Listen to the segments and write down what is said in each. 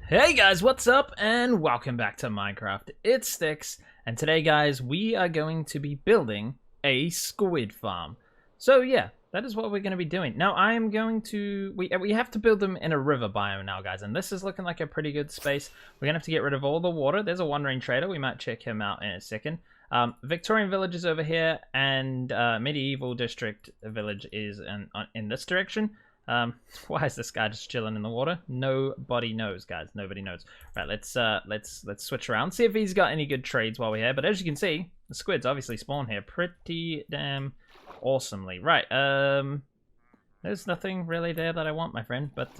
Hey guys, what's up? And welcome back to Minecraft. It's Sticks, and today guys, we are going to be building a squid farm. So yeah, that is what we're going to be doing. Now I am going to, we have to build them in a river biome now guys, and this is looking like a pretty good space. We're going to have to get rid of all the water. There's a wandering trader, we might check him out in a second. Victorian village is over here, and medieval district village is in this direction. Why is this guy just chilling in the water? Nobody knows, guys. Nobody knows. Right, let's switch around. See if he's got any good trades while we're here. But as you can see, the squids obviously spawn here pretty damn awesomely. Right, there's nothing really there that I want, my friend. But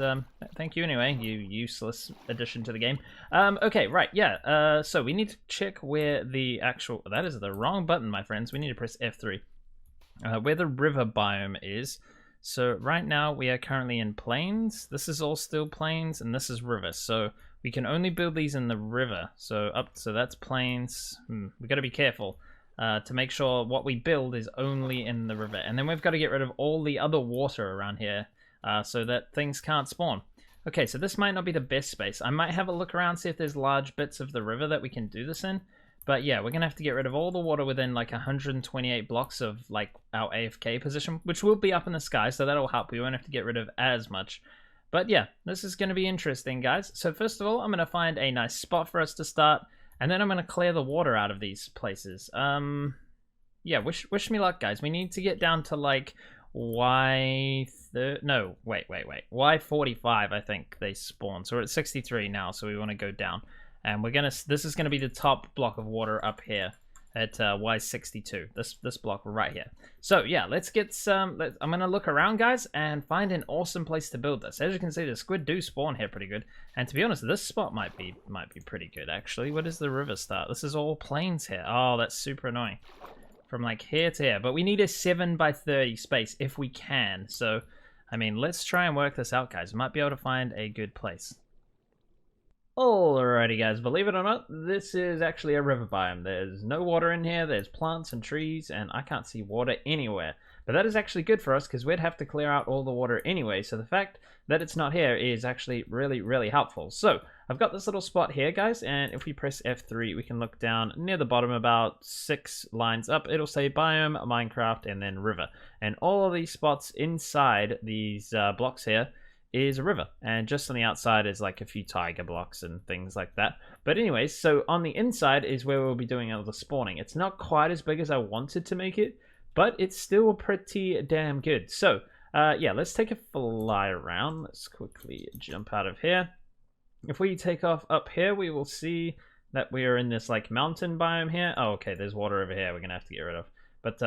thank you anyway, you useless addition to the game. Okay, right, yeah. So we need to check where the actual... That is the wrong button, my friends. We need to press F3. Where the river biome is. So right now we are currently in plains. This is all still plains, and this is river. So we can only build these in the river. So that's plains. We got to be careful to make sure what we build is only in the river. And then we've got to get rid of all the other water around here so that things can't spawn. Okay, so this might not be the best space. I might have a look around, see if there's large bits of the river that we can do this in. But yeah, we're going to have to get rid of all the water within like 128 blocks of like our AFK position, which will be up in the sky, so that'll help. We won't have to get rid of as much. But yeah, this is going to be interesting, guys. So first of all, I'm going to find a nice spot for us to start, and then I'm going to clear the water out of these places. Yeah, wish me luck, guys. We need to get down to like Y45, I think they spawn. So we're at 63 now, so we want to go down. And this is gonna be the top block of water up here at Y62. This block right here. So yeah, let's get some. I'm gonna look around, guys, and find an awesome place to build this. As you can see, the squid do spawn here pretty good. And to be honest, this spot might be pretty good actually. Where does the river start? This is all plains here. Oh, that's super annoying. From like here to here. But we need a 7x30 space if we can. So I mean, let's try and work this out, guys. We might be able to find a good place. Alrighty guys, believe it or not, this is actually a river biome. There's no water in here, there's plants and trees, and I can't see water anywhere. But that is actually good for us, because we'd have to clear out all the water anyway, so the fact that it's not here is actually really, really helpful. So, I've got this little spot here, guys, and if we press F3, we can look down near the bottom about 6 lines up. It'll say biome, Minecraft, and then river. And all of these spots inside these blocks here is a river, and just on the outside is like a few tiger blocks and things like that. But anyways, so on the inside is where we'll be doing all the spawning. It's not quite as big as I wanted to make it, but it's still pretty damn good. So yeah, let's take a fly around. Let's quickly jump out of here. If we take off up here, we will see that we are in this like mountain biome here. Oh, okay, there's water over here we're gonna have to get rid of. But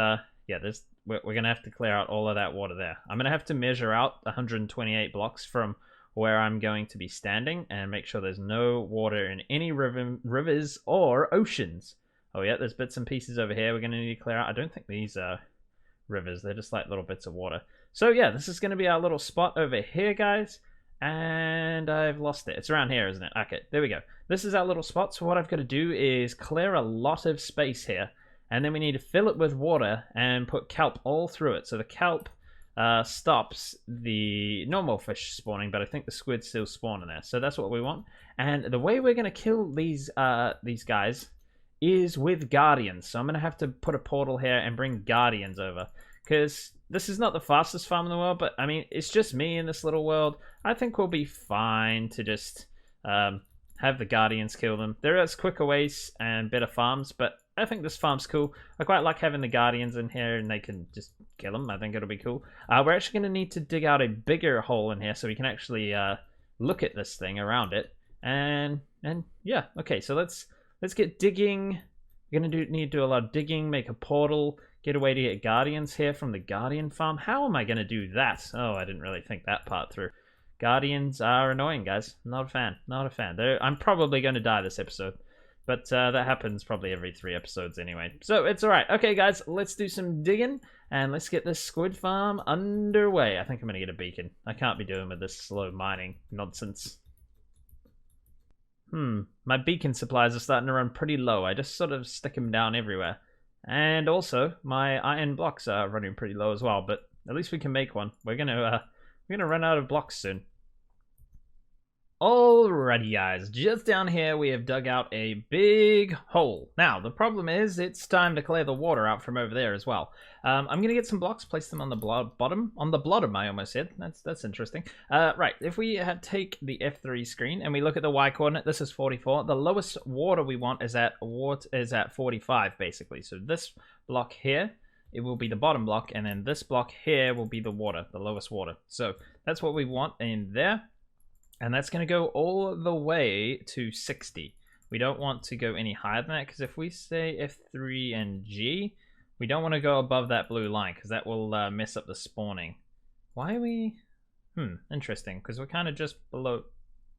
yeah, we're going to have to clear out all of that water there. I'm going to have to measure out 128 blocks from where I'm going to be standing and make sure there's no water in any rivers or oceans. Oh yeah, there's bits and pieces over here we're going to need to clear out. I don't think these are rivers. They're just like little bits of water. So yeah, this is going to be our little spot over here, guys. And I've lost it. It's around here, isn't it? Okay, there we go. This is our little spot. So what I've got to do is clear a lot of space here. And then we need to fill it with water and put kelp all through it. So the kelp stops the normal fish spawning, but I think the squid still spawn in there. So that's what we want. And the way we're going to kill these guys is with guardians. So I'm going to have to put a portal here and bring guardians over. Because this is not the fastest farm in the world, but I mean, it's just me in this little world. I think we'll be fine to just have the guardians kill them. There is quicker ways and better farms, but I think this farm's cool. I quite like having the guardians in here and they can just kill them. I think it'll be cool. We're actually going to need to dig out a bigger hole in here so we can actually look at this thing around it. And yeah, okay, so let's get digging. We're going to need to do a lot of digging, make a portal, get a way to get guardians here from the guardian farm. How am I going to do that? Oh, I didn't really think that part through. Guardians are annoying, guys. Not a fan. Not a fan. I'm probably going to die this episode. But that happens probably every 3 episodes anyway. So it's alright. Okay, guys, let's do some digging. And let's get this squid farm underway. I think I'm going to get a beacon. I can't be doing with this slow mining nonsense. My beacon supplies are starting to run pretty low. I just sort of stick them down everywhere. And also, my iron blocks are running pretty low as well. But at least we can make one. We're gonna run out of blocks soon. Alrighty guys, just down here we have dug out a big hole. Now, the problem is it's time to clear the water out from over there as well. I'm going to get some blocks, place them on the bottom. On the bottom, I almost said. That's interesting. Right, if we take the F3 screen and we look at the Y coordinate, this is 44. The lowest water we want is at 45, basically. So this block here, it will be the bottom block, and then this block here will be the water, the lowest water. So that's what we want in there. And that's going to go all the way to 60. We don't want to go any higher than that, because if we say F3 and G, we don't want to go above that blue line, because that will mess up the spawning. Why are we... interesting, because we're kind of just below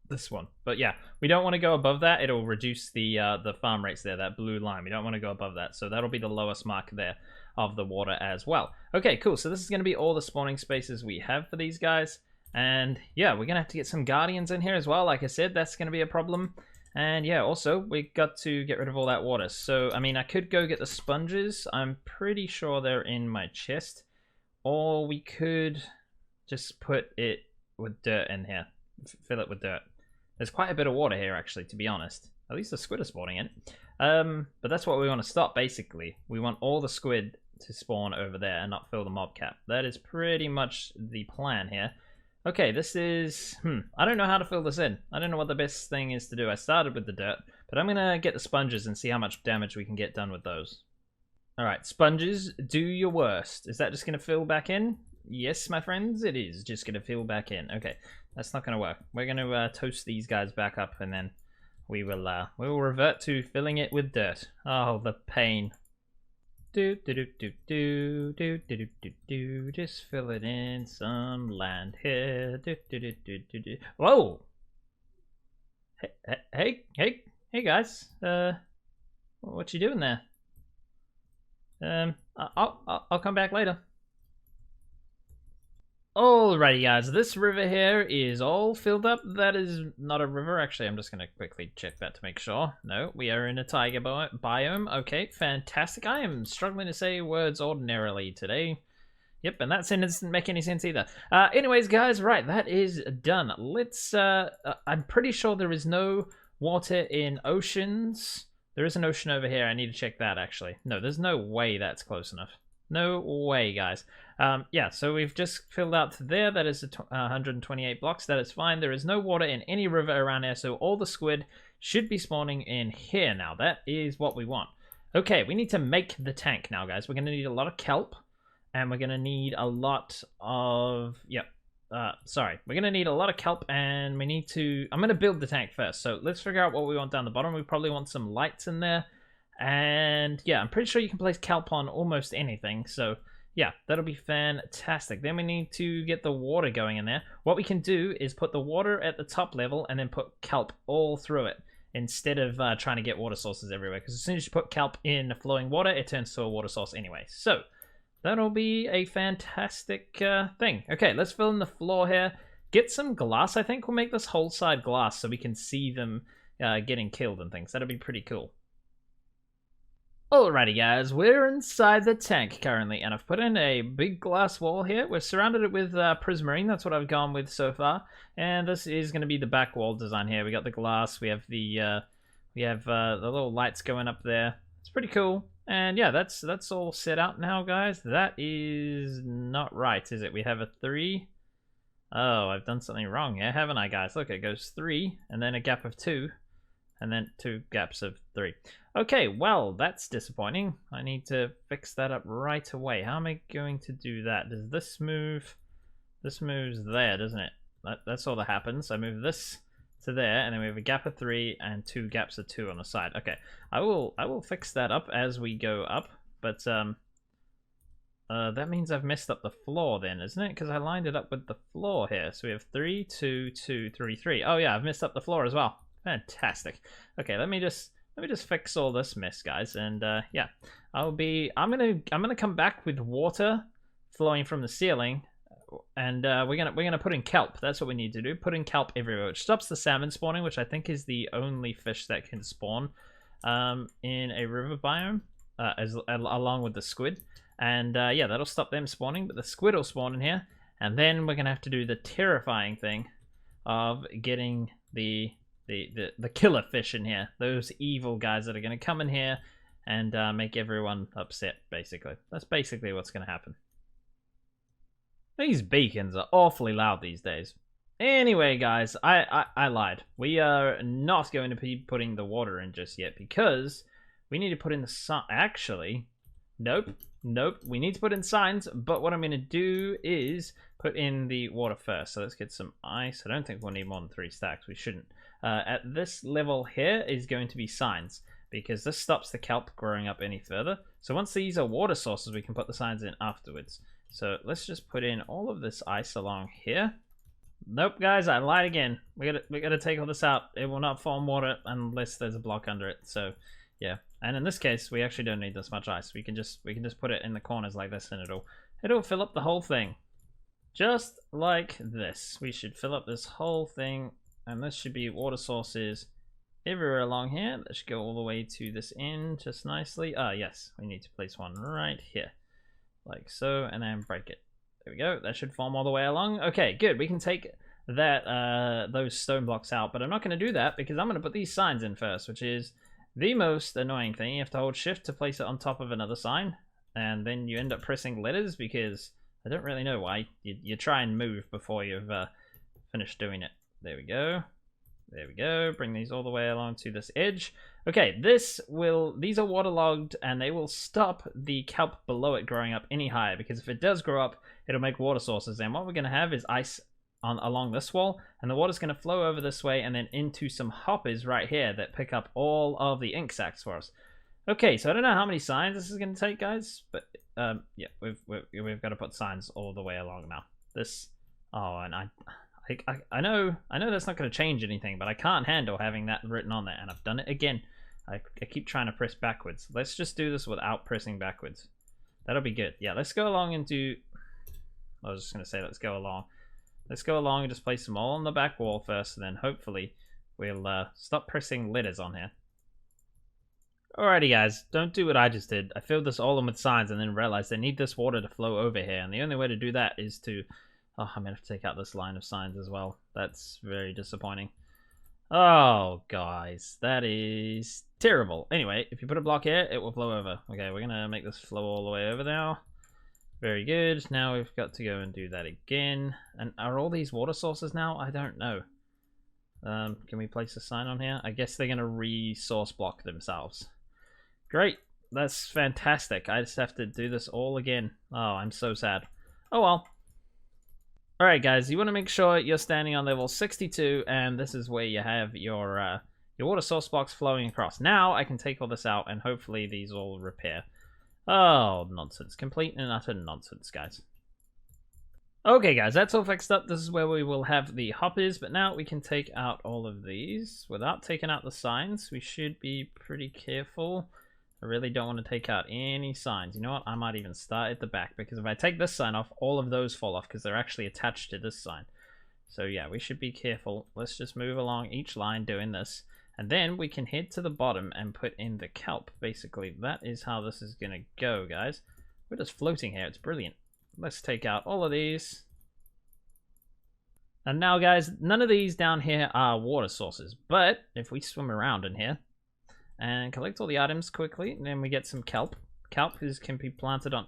this one. But yeah, we don't want to go above that. It'll reduce the farm rates there, that blue line. We don't want to go above that, so that'll be the lowest mark there of the water as well. Okay, cool. So this is going to be all the spawning spaces we have for these guys. And yeah, we're going to have to get some guardians in here as well. Like I said, that's going to be a problem. And yeah, also, we got to get rid of all that water. So, I mean, I could go get the sponges. I'm pretty sure they're in my chest. Or we could just put it with dirt in here. Fill it with dirt. There's quite a bit of water here, actually, to be honest. At least the squid are spawning in. But that's what we want to stop, basically. We want all the squid to spawn over there and not fill the mob cap. That is pretty much the plan here. Okay, this is... I don't know how to fill this in. I don't know what the best thing is to do. I started with the dirt, but I'm going to get the sponges and see how much damage we can get done with those. Alright, sponges, do your worst. Is that just going to fill back in? Yes, my friends, it is just going to fill back in. Okay, that's not going to work. We're going to toast these guys back up, and then we will revert to filling it with dirt. Oh, the pain. Just fill it in some land here. Whoa! Hey guys. What you doing there? I'll come back later. Alrighty guys, this river here is all filled up. That is not a river. Actually, I'm just going to quickly check that to make sure. No, we are in a taiga biome. Okay, fantastic. I am struggling to say words ordinarily today. Yep, and that sentence didn't make any sense either. Anyways, guys, right, that is done. Let's, I'm pretty sure there is no water in oceans. There is an ocean over here. I need to check that, actually. No, there's no way that's close enough. No way, guys. Yeah, so we've just filled out to there. That is 128 blocks. That is fine. There is no water in any river around here, so all the squid should be spawning in here now. That is what we want. Okay, we need to make the tank now, guys. We're going to need a lot of kelp, and we're going to need a lot of... Yep. Sorry. We're going to need a lot of kelp, and we need to... I'm going to build the tank first, so let's figure out what we want down the bottom. We probably want some lights in there. And yeah, I'm pretty sure you can place kelp on almost anything. So yeah, that'll be fantastic. Then we need to get the water going in there. What we can do is put the water at the top level and then put kelp all through it, instead of trying to get water sources everywhere. Because as soon as you put kelp in flowing water, it turns to a water source anyway. So that'll be a fantastic thing. Okay, let's fill in the floor here. Get some glass. I think we'll make this whole side glass so we can see them getting killed and things. That'll be pretty cool. Alrighty guys, we're inside the tank currently, and I've put in a big glass wall here. We've surrounded it with prismarine, that's what I've gone with so far. And this is going to be the back wall design here. We got the glass, we have the little lights going up there. It's pretty cool. And yeah, that's all set out now, guys. That is not right, is it? We have a 3. Oh, I've done something wrong here, haven't I, guys? Look, it goes 3, and then a gap of 2. And then 2 gaps of 3. Okay, well, that's disappointing. I need to fix that up right away. How am I going to do that? Does this move? This moves there, doesn't it? That's all that happens. I move this to there, and then we have a gap of 3 and 2 gaps of 2 on the side. Okay, I will fix that up as we go up. But that means I've messed up the floor then, isn't it? Because I lined it up with the floor here. So we have 3, 2, 2, 3, 3. Oh yeah, I've messed up the floor as well. Fantastic. Okay, let me just fix all this mess, guys, and yeah, I'm gonna come back with water flowing from the ceiling, and we're gonna put in kelp. That's what we need to do. Put in kelp everywhere, which stops the salmon spawning, which I think is the only fish that can spawn in a river biome, along with the squid. And yeah, that'll stop them spawning, but the squid will spawn in here, and then we're gonna have to do the terrifying thing of getting the killer fish in here. Those evil guys that are going to come in here and make everyone upset, basically. That's basically what's going to happen. These beacons are awfully loud these days. Anyway, guys, I lied. We are not going to be putting the water in just yet because we need to put in the sun. Actually, nope. We need to put in signs, but what I'm going to do is put in the water first. So let's get some ice. I don't think we'll need more than 3 stacks. We shouldn't. At this level here is going to be signs because this stops the kelp growing up any further. So once these are water sources, we can put the signs in afterwards. So let's just put in all of this ice along here. Nope, guys, I lied again. We gotta take all this out. It will not form water unless there's a block under it. So yeah, and in this case, we actually don't need this much ice. We can just put it in the corners like this, and it'll fill up the whole thing, just like this. We should fill up this whole thing, and this should be water sources everywhere along here. That should go all the way to this end, just nicely. Ah, yes, we need to place one right here, like so, and then break it. There we go. That should form all the way along. Okay, good. We can take that those stone blocks out, but I'm not going to do that because I'm going to put these signs in first, which is the most annoying thing. You have to hold shift to place it on top of another sign, and then you end up pressing letters because I don't really know why. You try and move before you've finished doing it. There we go. There we go. Bring these all the way along to this edge. Okay, these are waterlogged, and they will stop the kelp below it growing up any higher, because if it does grow up, it'll make water sources. And what we're going to have is ice along this wall, and the water's going to flow over this way and then into some hoppers right here that pick up all of the ink sacs for us. Okay, so I don't know how many signs this is going to take, guys, but yeah, we've got to put signs all the way along now. And I know that's not going to change anything, but I can't handle having that written on there, and I've done it again. I keep trying to press backwards. Let's just do this without pressing backwards. That'll be good. Yeah, let's go along and do... I was just going to say let's go along. Let's go along and just place them all on the back wall first, and then hopefully we'll stop pressing letters on here. Alrighty, guys, don't do what I just did. I filled this all in with signs and then realized I need this water to flow over here, and the only way to do that is to... Oh, I'm going to have to take out this line of signs as well. That's very disappointing. Oh, guys, that is terrible. Anyway, if you put a block here, it will flow over. Okay, we're going to make this flow all the way over now. Very good. Now we've got to go and do that again. And are all these water sources now? I don't know. Can we place a sign on here? I guess they're going to resource block themselves. Great. That's fantastic. I just have to do this all again. Oh, I'm so sad. Oh, well. Alright, guys, you want to make sure you're standing on level 62, and this is where you have your water source blocks flowing across. Now I can take all this out, and hopefully these all repair. Oh, nonsense. Complete and utter nonsense, guys. Okay, guys, that's all fixed up. This is where we will have the hoppers, but now we can take out all of these without taking out the signs. We should be pretty careful. I really don't want to take out any signs. You know what? I might even start at the back, because if I take this sign off, all of those fall off because they're actually attached to this sign. So yeah, we should be careful. Let's just move along each line doing this. And then we can head to the bottom and put in the kelp. Basically, that is how this is going to go, guys. We're just floating here. It's brilliant. Let's take out all of these. And now, guys, none of these down here are water sources. But if we swim around in here and collect all the items quickly, and then we get some kelp. Kelp can be planted on...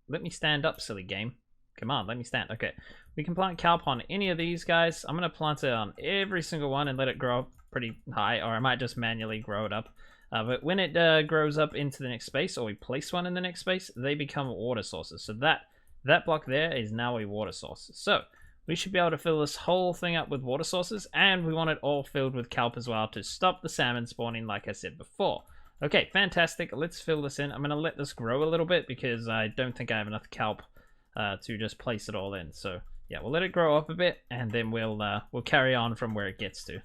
Let me stand up, silly game. Come on, let me stand. Okay, we can plant kelp on any of these, guys. I'm going to plant it on every single one and let it grow up pretty high, or I might just manually grow it up. But when it grows up into the next space, or we place one in the next space, they become water sources. So that block there is now a water source. So we should be able to fill this whole thing up with water sources, and we want it all filled with kelp as well to stop the salmon spawning, like I said before. Okay, fantastic. Let's fill this in. I'm going to let this grow a little bit because I don't think I have enough kelp to just place it all in. So yeah, we'll let it grow up a bit, and then we'll carry on from where it gets to.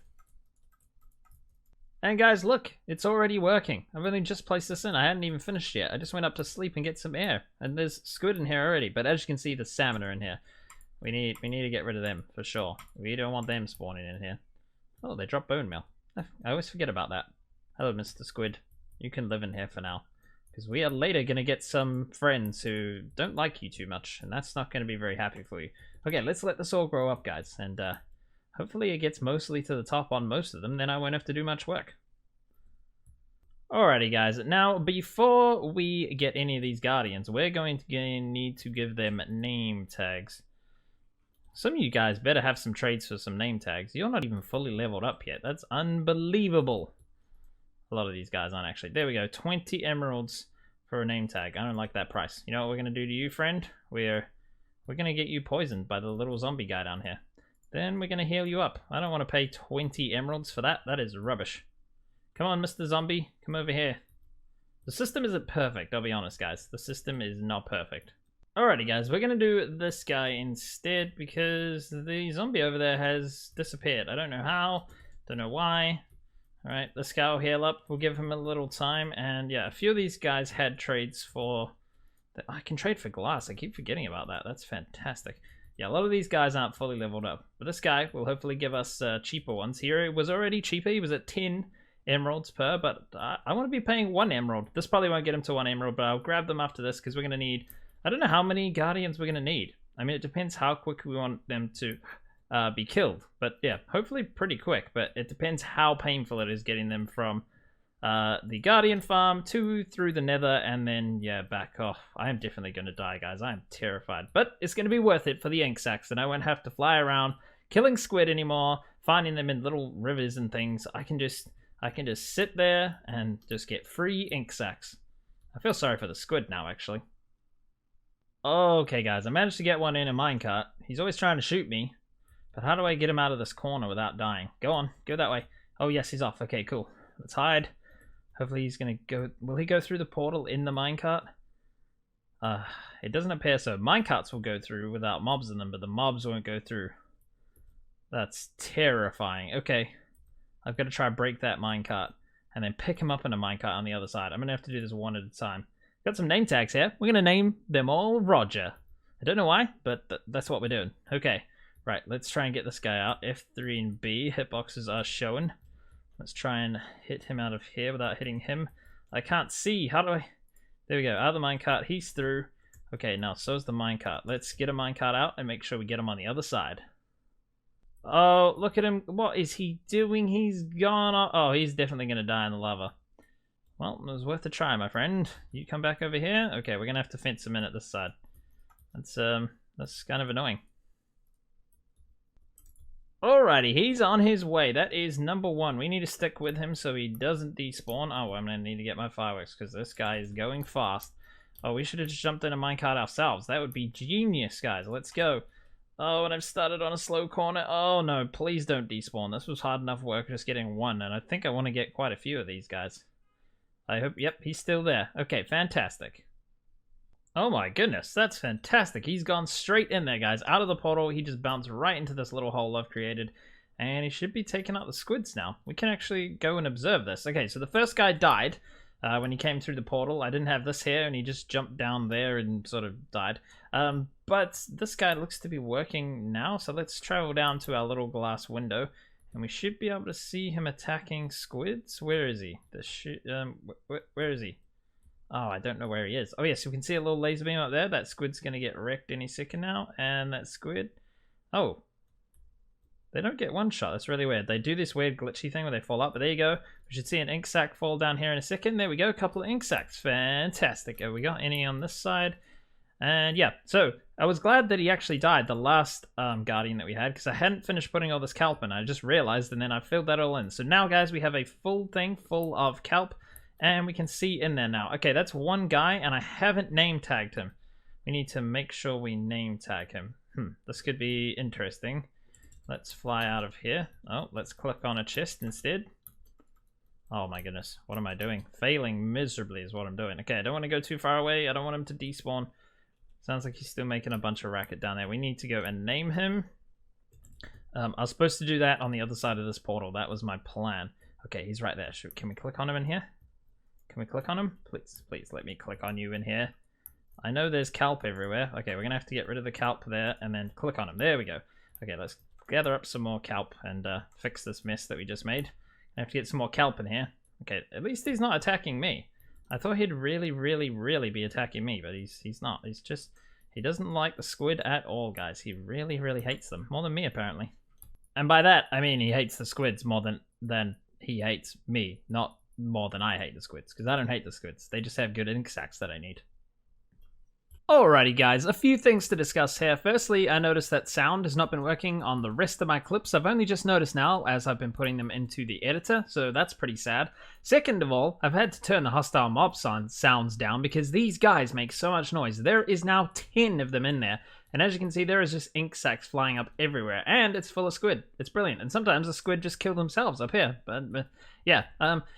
And guys, look, it's already working. I've only just placed this in. I hadn't even finished yet. I just went up to sleep and get some air, and there's squid in here already. But as you can see, the salmon are in here. We need to get rid of them for sure. We don't want them spawning in here. Oh, they drop bone meal. I always forget about that. Hello, Mr. Squid. You can live in here for now, because we are later going to get some friends who don't like you too much, and that's not going to be very happy for you. Okay, let's let this all grow up, guys, and Hopefully it gets mostly to the top on most of them, then I won't have to do much work. Alrighty guys, now before we get any of these guardians, we're going to need to give them name tags. Some of you guys better have some trades for some name tags. You're not even fully leveled up yet. That's unbelievable. A lot of these guys aren't actually. There we go, 20 emeralds for a name tag. I don't like that price. You know what we're going to do to you, friend? We're going to get you poisoned by the little zombie guy down here. Then we're going to heal you up. I don't want to pay 20 emeralds for that. That is rubbish. Come on, Mr. Zombie. Come over here. The system isn't perfect, I'll be honest, guys. The system is not perfect. Alrighty, guys. We're going to do this guy instead because the zombie over there has disappeared. I don't know how. Don't know why. Alright, this guy will heal up. We'll give him a little time. And yeah, a few of these guys had trades for... I can trade for glass. I keep forgetting about that. That's fantastic. Yeah, a lot of these guys aren't fully leveled up. But this guy will hopefully give us cheaper ones. Here it was already cheaper. He was at 10 emeralds per, but I want to be paying 1 emerald. This probably won't get him to 1 emerald, but I'll grab them after this because we're going to need... I don't know how many guardians we're going to need. I mean, it depends how quick we want them to be killed. But yeah, hopefully pretty quick. But it depends how painful it is getting them from the guardian farm through the nether and then, yeah, back off. I am definitely going to die, guys. I am terrified. But it's going to be worth it for the ink sacks, and I won't have to fly around killing squid anymore, finding them in little rivers and things. I can just sit there and just get free ink sacks. I feel sorry for the squid now, actually. Okay, guys, I managed to get one in a minecart. He's always trying to shoot me. But how do I get him out of this corner without dying? Go on, go that way. Oh, yes, he's off. Okay, cool. Let's hide. Hopefully he's going to go... Will he go through the portal in the minecart? It doesn't appear so. Minecarts will go through without mobs in them, but the mobs won't go through. That's terrifying. Okay. I've got to try to break that minecart and then pick him up in a minecart on the other side. I'm going to have to do this one at a time. Got some name tags here. We're going to name them all Roger. I don't know why, but that's what we're doing. Okay, right, let's try and get this guy out. F3 and B, hitboxes are showing. Let's try and hit him out of here without hitting him. I can't see. How do I... There we go, out of the minecart. He's through. Okay, now so's the minecart. Let's get a minecart out and make sure we get him on the other side. Oh, look at him. What is he doing? He's gone. Oh, he's definitely going to die in the lava. Well, it was worth a try, my friend. You come back over here. Okay, we're going to have to fence him in at this side. That's kind of annoying. Alrighty, he's on his way. That is number 1. We need to stick with him so he doesn't despawn. Oh, I'm going to need to get my fireworks because this guy is going fast. Oh, we should have just jumped in a minecart ourselves. That would be genius, guys. Let's go. Oh, and I've started on a slow corner. Oh, no, please don't despawn. This was hard enough work just getting 1, and I think I want to get quite a few of these guys. I hope, yep, he's still there. Okay, fantastic. Oh my goodness, that's fantastic. He's gone straight in there, guys. Out of the portal, he just bounced right into this little hole I've created, and he should be taking out the squids now. We can actually go and observe this. Okay, so the first guy died when he came through the portal. I didn't have this here, and he just jumped down there and sort of died. But this guy looks to be working now, so let's travel down to our little glass window, and we should be able to see him attacking squids. Where is he? Where is he? Oh, I don't know where he is. Oh, yes, we can see a little laser beam up there. That squid's going to get wrecked any second now, and that squid... Oh. They don't get one shot. That's really weird. They do this weird glitchy thing where they fall up, but there you go. We should see an ink sac fall down here in a second. There we go, a couple of ink sacs. Fantastic. Have we got any on this side? And yeah, so I was glad that he actually died, the last guardian that we had, because I hadn't finished putting all this kelp in. I just realized, and then I filled that all in. So now, guys, we have a full thing full of kelp, and we can see in there now. Okay, that's one guy, and I haven't name tagged him. We need to make sure we name tag him. This could be interesting. Let's fly out of here. Oh, let's click on a chest instead. Oh my goodness, what am I doing? Failing miserably is what I'm doing. Okay, I don't want to go too far away. I don't want him to despawn. Sounds like he's still making a bunch of racket down there. We need to go and name him. I was supposed to do that on the other side of this portal. That was my plan. Okay, he's right there. Can we click on him in here? Can we click on him? Please, please let me click on you in here. I know there's kelp everywhere. Okay, we're going to have to get rid of the kelp there and then click on him. There we go. Okay, let's gather up some more kelp and fix this mess that we just made. I have to get some more kelp in here. Okay, at least he's not attacking me. I thought he'd really, really, really be attacking me, but he's not. He's just... He doesn't like the squid at all, guys. He really, really hates them. More than me, apparently. And by that, I mean he hates the squids more than he hates me, not more than I hate the squids, because I don't hate the squids. They just have good ink sacs that I need. Alrighty guys, a few things to discuss here. Firstly, I noticed that sound has not been working on the rest of my clips. I've only just noticed now as I've been putting them into the editor, so that's pretty sad. Second of all, I've had to turn the hostile mob sounds down because these guys make so much noise. There is now 10 of them in there. And as you can see, there is just ink sacs flying up everywhere, and it's full of squid. It's brilliant. And sometimes the squid just kill themselves up here. But yeah,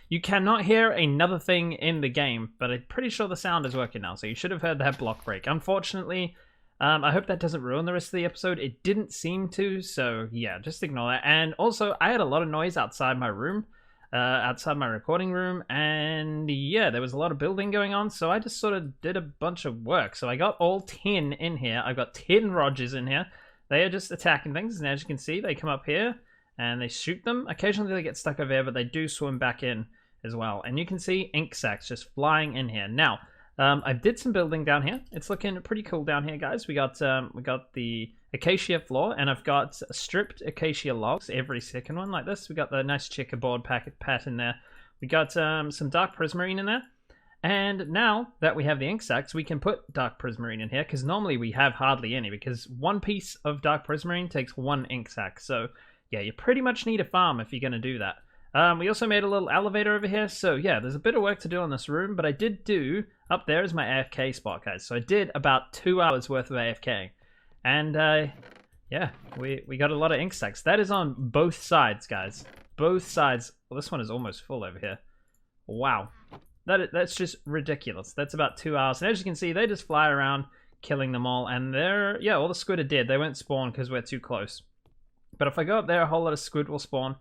you cannot hear another thing in the game, but I'm pretty sure the sound is working now, so you should have heard that block break. Unfortunately, I hope that doesn't ruin the rest of the episode. It didn't seem to, so yeah, just ignore that. And also, I had a lot of noise outside my room. Outside my recording room, and yeah, there was a lot of building going on, so I just sort of did a bunch of work. So I got all 10 in here. I've got 10 Rogers in here. They are just attacking things, and as you can see, they come up here and they shoot them. Occasionally they get stuck over there, but they do swim back in as well. And you can see ink sacs just flying in here. Now, I did some building down here. It's looking pretty cool down here, guys. We got the acacia floor, and I've got stripped acacia logs, every second one like this. We got the nice checkerboard pattern there. We got some dark prismarine in there. And now that we have the ink sacs, we can put dark prismarine in here, because normally we have hardly any, because one piece of dark prismarine takes one ink sac. So yeah, you pretty much need a farm if you're going to do that. We also made a little elevator over here, so yeah, there's a bit of work to do on this room, but I did do, up there is my AFK spot, guys. So I did about 2 hours worth of AFK. And yeah, we got a lot of ink sacs. That is on both sides, guys. Both sides. Well, this one is almost full over here. Wow. That's just ridiculous. That's about 2 hours. And as you can see, they just fly around killing them all. And they're, yeah, all the squid are dead. They won't spawn because we're too close. But if I go up there, a whole lot of squid will spawn.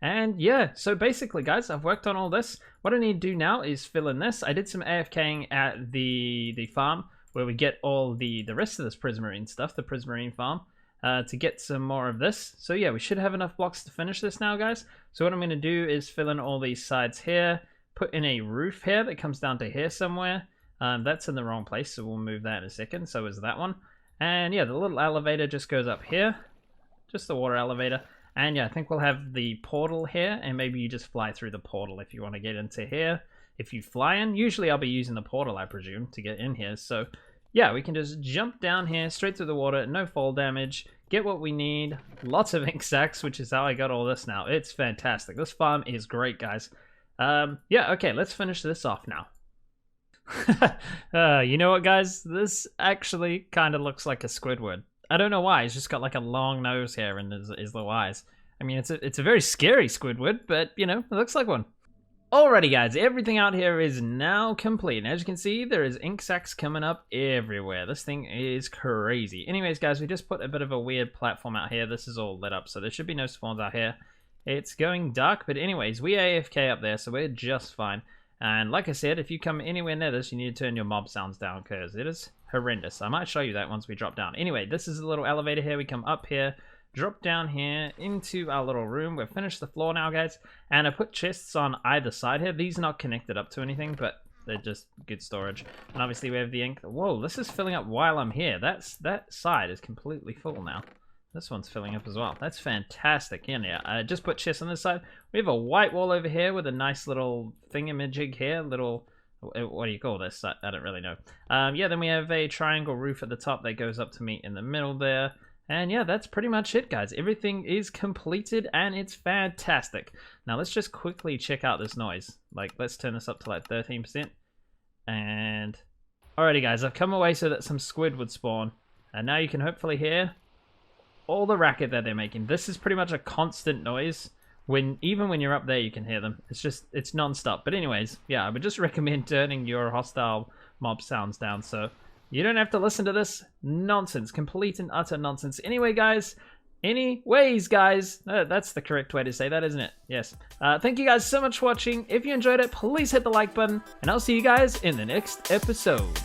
And yeah, so basically, guys, I've worked on all this. What I need to do now is fill in this. I did some AFKing at the farm, where we get all the rest of this prismarine stuff, the prismarine farm, to get some more of this. So yeah, we should have enough blocks to finish this now, guys. So what I'm going to do is fill in all these sides here, put in a roof here that comes down to here somewhere. That's in the wrong place, so we'll move that in a second. So is that one. And yeah, the little elevator just goes up here, just the water elevator. And yeah, I think we'll have the portal here, and maybe you just fly through the portal if you want to get into here. If you fly in, usually I'll be using the portal, I presume, to get in here. So yeah, we can just jump down here, straight through the water, no fall damage, get what we need, lots of ink sacs, which is how I got all this now. It's fantastic. This farm is great, guys. Yeah, okay, let's finish this off now. You know what, guys? This actually kind of looks like a Squidward. I don't know why. He's just got like a long nose here and his little eyes. I mean, it's a very scary Squidward, but, you know, it looks like one. Alrighty, guys, everything out here is now complete. And as you can see, there is ink sacs coming up everywhere. This thing is crazy. Anyways, guys, we just put a bit of a weird platform out here. This is all lit up, so there should be no spawns out here. It's going dark, but anyways, we AFK up there, so we're just fine. And like I said, if you come anywhere near this, you need to turn your mob sounds down, because it is horrendous. I might show you that once we drop down. Anyway, this is a little elevator here. We come up here, drop down here into our little room. We've finished the floor now, guys. And I put chests on either side here. These are not connected up to anything, but they're just good storage. And obviously we have the ink. Whoa, this is filling up while I'm here. That side is completely full now. This one's filling up as well. That's fantastic. Yeah, I just put chests on this side. We have a white wall over here with a nice little thingamajig here. Little, what do you call this? I don't really know. Yeah, then we have a triangle roof at the top that goes up to meet in the middle there. And yeah, that's pretty much it, guys. Everything is completed and it's fantastic. Now let's just quickly check out this noise. Like, let's turn this up to like 13%. And alrighty, guys, I've come away so that some squid would spawn. And now you can hopefully hear all the racket that they're making. This is pretty much a constant noise. Even when you're up there, you can hear them. It's non-stop. But anyways, yeah, I would just recommend turning your hostile mob sounds down so you don't have to listen to this nonsense. Complete and utter nonsense. Anyways, guys, that's the correct way to say that, isn't it? Yes. Thank you guys so much for watching. If you enjoyed it, please hit the like button, and I'll see you guys in the next episode.